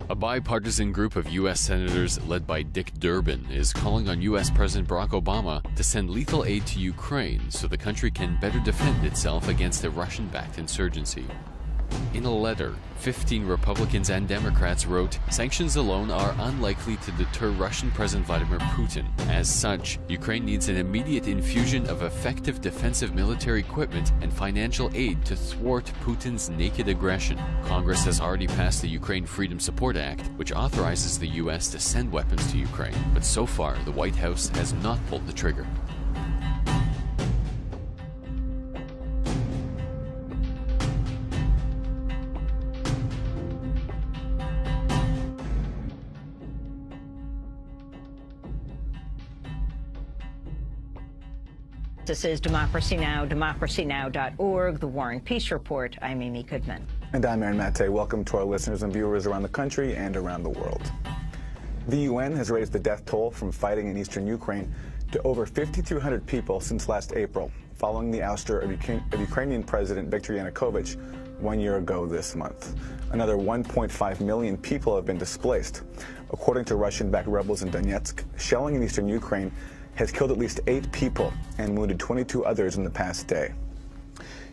A bipartisan group of U.S. senators led by Dick Durbin is calling on U.S. President Barack Obama to send lethal aid to Ukraine so the country can better defend itself against a Russian-backed insurgency. In a letter, 15 Republicans and Democrats wrote, "Sanctions alone are unlikely to deter Russian President Vladimir Putin. As such, Ukraine needs an immediate infusion of effective defensive military equipment and financial aid to thwart Putin's naked aggression." Congress has already passed the Ukraine Freedom Support Act, which authorizes the U.S. to send weapons to Ukraine. But so far, the White House has not pulled the trigger. This is Democracy Now!, democracynow.org, The War and Peace Report. I'm Amy Goodman. And I'm Aaron Matte. Welcome to our listeners and viewers around the country and around the world. The UN has raised the death toll from fighting in eastern Ukraine to over 5,200 people since last April, following the ouster of Ukrainian President Viktor Yanukovych 1 year ago this month. Another 1.5 million people have been displaced. According to Russian-backed rebels in Donetsk, shelling in eastern Ukraine has killed at least 8 people and wounded 22 others in the past day.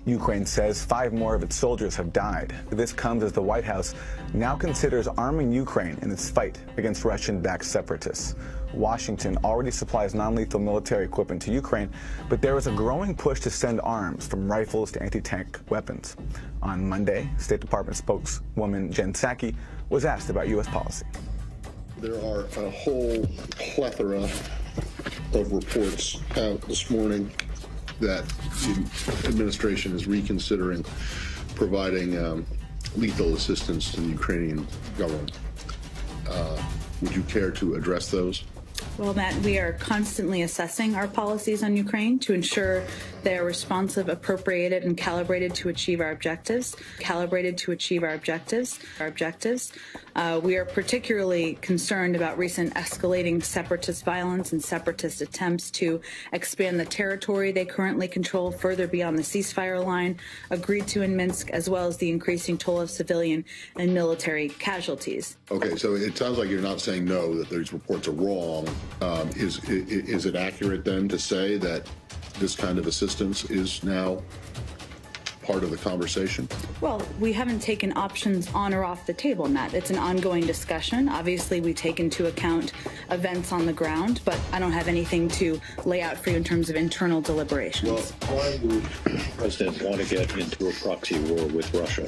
Ukraine says 5 more of its soldiers have died. This comes as the White House now considers arming Ukraine in its fight against Russian-backed separatists. Washington already supplies non-lethal military equipment to Ukraine, but there is a growing push to send arms, from rifles to anti-tank weapons. On Monday, State Department spokeswoman Jen Psaki was asked about U.S. policy. There are a whole plethora of reports out this morning that the administration is reconsidering providing lethal assistance to the Ukrainian government. Would you care to address those? Well, Matt, we are constantly assessing our policies on Ukraine to ensure they are responsive, appropriated, and calibrated to achieve our objectives. We are particularly concerned about recent escalating separatist violence and separatist attempts to expand the territory they currently control further beyond the ceasefire line agreed to in Minsk, as well as the increasing toll of civilian and military casualties. Okay, so it sounds like you're not saying no, that these reports are wrong. Is it accurate then to say that this kind of assistance is now part of the conversation? Well, we haven't taken options on or off the table, Matt. It's an ongoing discussion. Obviously, we take into account events on the ground, but I don't have anything to lay out for you in terms of internal deliberations. Well, why would the president want to get into a proxy war with Russia?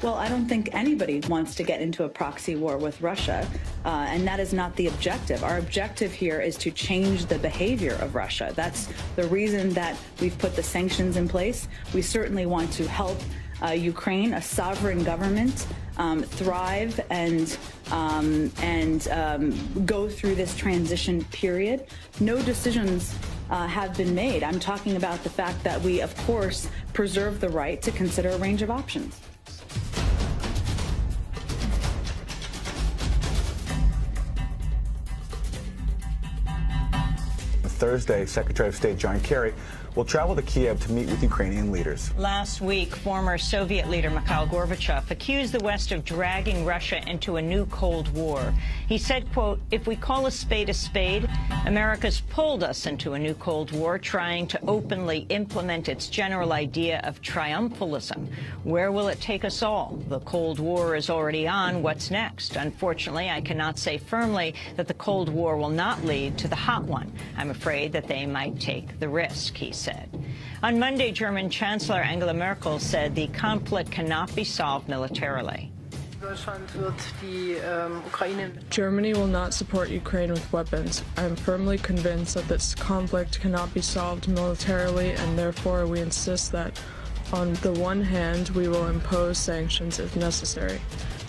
Well, I don't think anybody wants to get into a proxy war with Russia, and that is not the objective. Our objective here is to change the behavior of Russia. That's the reason that we've put the sanctions in place. We certainly want to help Ukraine, a sovereign government, thrive and go through this transition period. No decisions have been made. I'm talking about the fact that we, of course, preserve the right to consider a range of options. Thursday, Secretary of State John Kerry will travel to Kiev to meet with Ukrainian leaders. Last week, former Soviet leader Mikhail Gorbachev accused the West of dragging Russia into a new Cold War. He said, quote, "If we call a spade, America's pulled us into a new Cold War, trying to openly implement its general idea of triumphalism. Where will it take us all? The Cold War is already on. What's next? Unfortunately, I cannot say firmly that the Cold War will not lead to the hot one. I'm afraid that they might take the risk," he said. On Monday, German Chancellor Angela Merkel said the conflict cannot be solved militarily. Germany will not support Ukraine with weapons. I am firmly convinced that this conflict cannot be solved militarily, and therefore we insist that, on the one hand, we will impose sanctions if necessary.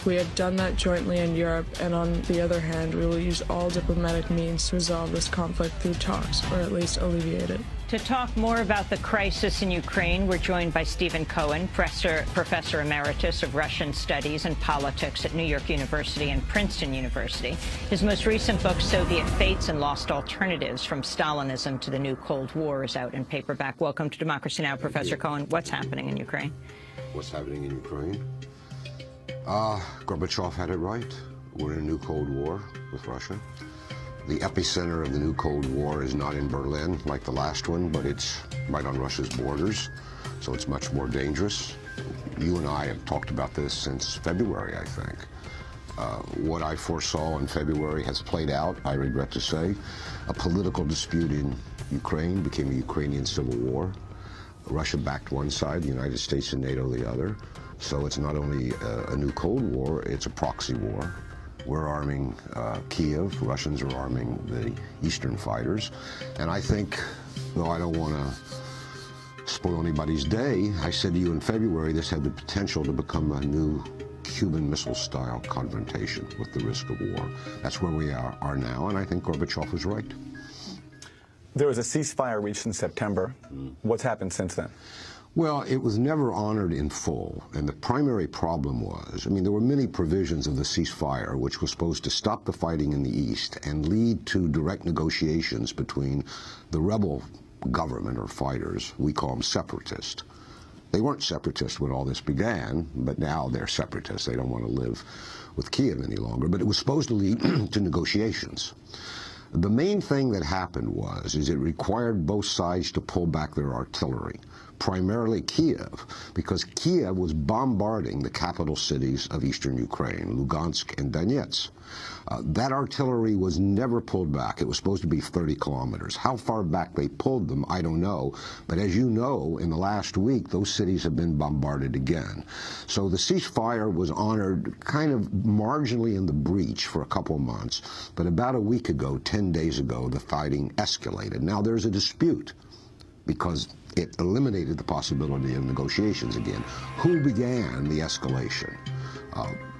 We have done that jointly in Europe, and on the other hand, we will use all diplomatic means to resolve this conflict through talks, or at least alleviate it. To talk more about the crisis in Ukraine, we're joined by Stephen Cohen, Professor Emeritus of Russian Studies and Politics at New York University and Princeton University. His most recent book, Soviet Fates and Lost Alternatives, From Stalinism to the New Cold War, is out in paperback. Welcome to Democracy Now!, Professor Cohen. What's happening in Ukraine? What's happening in Ukraine? Gorbachev had it right. We're in a new Cold War with Russia. The epicenter of the new Cold War is not in Berlin like the last one, but it's right on Russia's borders, so it's much more dangerous. You and I have talked about this since February, I think. What I foresaw in February has played out, I regret to say. A political dispute in Ukraine became a Ukrainian civil war. Russia backed one side, the United States and NATO the other. So it's not only a new Cold War, it's a proxy war. We're arming Kiev, Russians are arming the eastern fighters. And I think, though I don't want to spoil anybody's day, I said to you in February this had the potential to become a new Cuban Missile-style confrontation with the risk of war. That's where we are now, and I think Gorbachev was right. There was a ceasefire reached in September. What's happened since then? Well, it was never honored in full, and the primary problem was, I mean, there were many provisions of the ceasefire which was supposed to stop the fighting in the east and lead to direct negotiations between the rebel government or fighters, we call them separatists. They weren't separatists when all this began, but now they're separatists. They don't want to live with Kiev any longer, but it was supposed to lead to negotiations. The main thing that happened is it required both sides to pull back their artillery, primarily Kiev, because Kiev was bombarding the capital cities of eastern Ukraine, Lugansk and Donetsk. That artillery was never pulled back. It was supposed to be 30 kilometers. How far back they pulled them, I don't know. But as you know, in the last week, those cities have been bombarded again. So the ceasefire was honored kind of marginally in the breach for a couple of months. But about a week ago, 10 days ago, the fighting escalated. Now there's a dispute because it eliminated the possibility of negotiations again. Who began the escalation?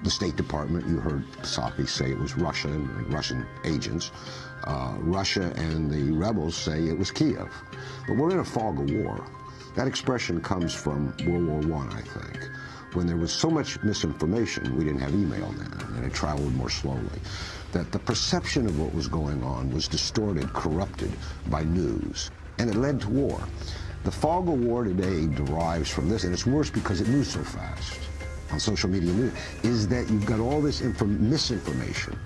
The State Department, you heard Psaki say it was Russia and Russian agents. Russia and the rebels say it was Kiev. But we're in a fog of war. That expression comes from World War I, I think, when there was so much misinformation, we didn't have email then, and it traveled more slowly, that the perception of what was going on was distorted, corrupted by news, and it led to war. The fog of war today derives from this, and it's worse because it moves so fast on social media news, is that you've got all this misinformation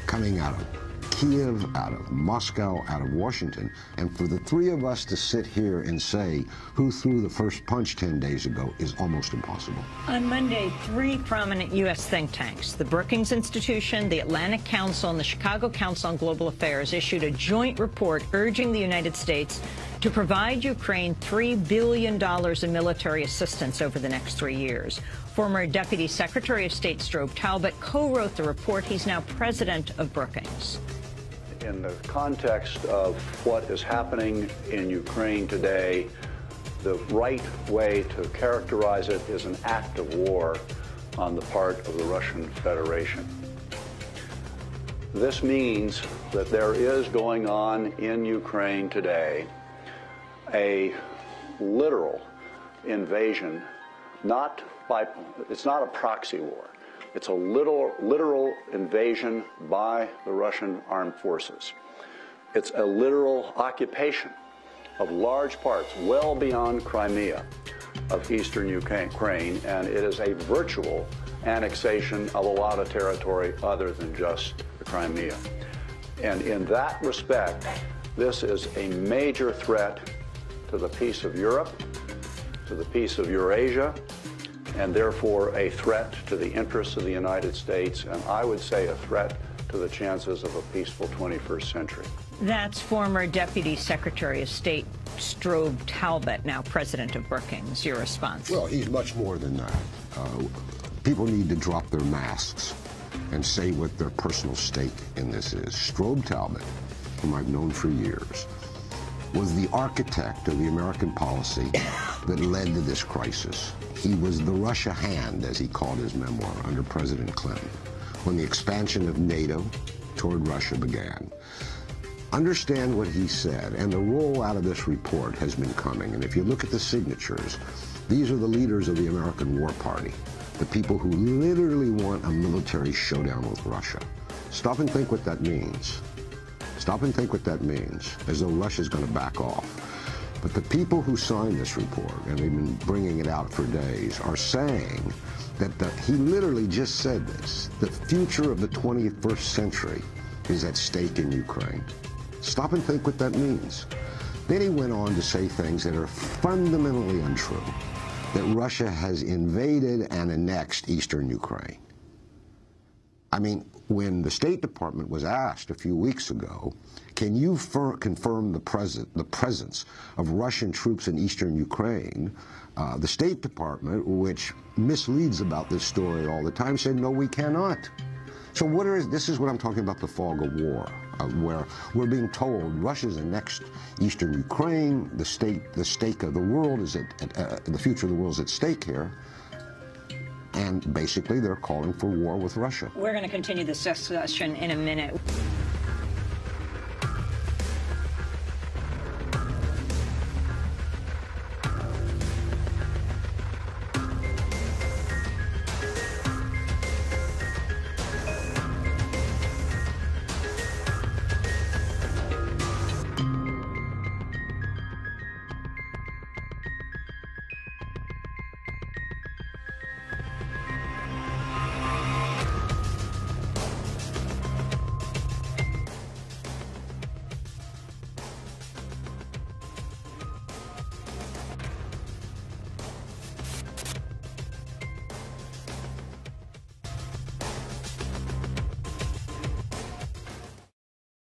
coming out of Kiev, out of Moscow, out of Washington, and for the three of us to sit here and say who threw the first punch 10 days ago is almost impossible. On Monday, three prominent U.S. think tanks, the Brookings Institution, the Atlantic Council, and the Chicago Council on Global Affairs, issued a joint report urging the United States to provide Ukraine $3 billion in military assistance over the next 3 years. Former Deputy Secretary of State Strobe Talbott co-wrote the report. He's now president of Brookings. In the context of what is happening in Ukraine today, the right way to characterize it is an act of war on the part of the Russian Federation. This means that there is going on in Ukraine today a literal invasion, it's not a proxy war. It's a literal invasion by the Russian armed forces. It's a literal occupation of large parts, well beyond Crimea, of eastern Ukraine, and it is a virtual annexation of a lot of territory other than just the Crimea. And in that respect, this is a major threat to the peace of Europe, to the peace of Eurasia, and therefore a threat to the interests of the United States, and I would say a threat to the chances of a peaceful 21st century. That's former Deputy Secretary of State Strobe Talbott, now president of Brookings. Your response? Well, he's much more than that. People need to drop their masks and say what their personal stake in this is. Strobe Talbott, whom I've known for years, was the architect of the American policy that led to this crisis. He was the Russia hand, as he called his memoir, under President Clinton, when the expansion of NATO toward Russia began. Understand what he said, and the rollout of this report has been coming. And if you look at the signatures, these are the leaders of the American War Party, the people who literally want a military showdown with Russia. Stop and think what that means. Stop and think what that means, as though Russia's going to back off. But the people who signed this report, and they've been bringing it out for days, are saying that he literally just said this, the future of the 21st century is at stake in Ukraine. Stop and think what that means. Then he went on to say things that are fundamentally untrue, that Russia has invaded and annexed eastern Ukraine. I mean, when the State Department was asked a few weeks ago, can you confirm the presence of Russian troops in eastern Ukraine, the State Department, which misleads about this story all the time, said, no, we cannot. So this is what I'm talking about, the fog of war, where we're being told Russia's annexed eastern Ukraine, the stake of the world is the future of the world is at stake here. And basically, they're calling for war with Russia. We're going to continue this discussion in a minute.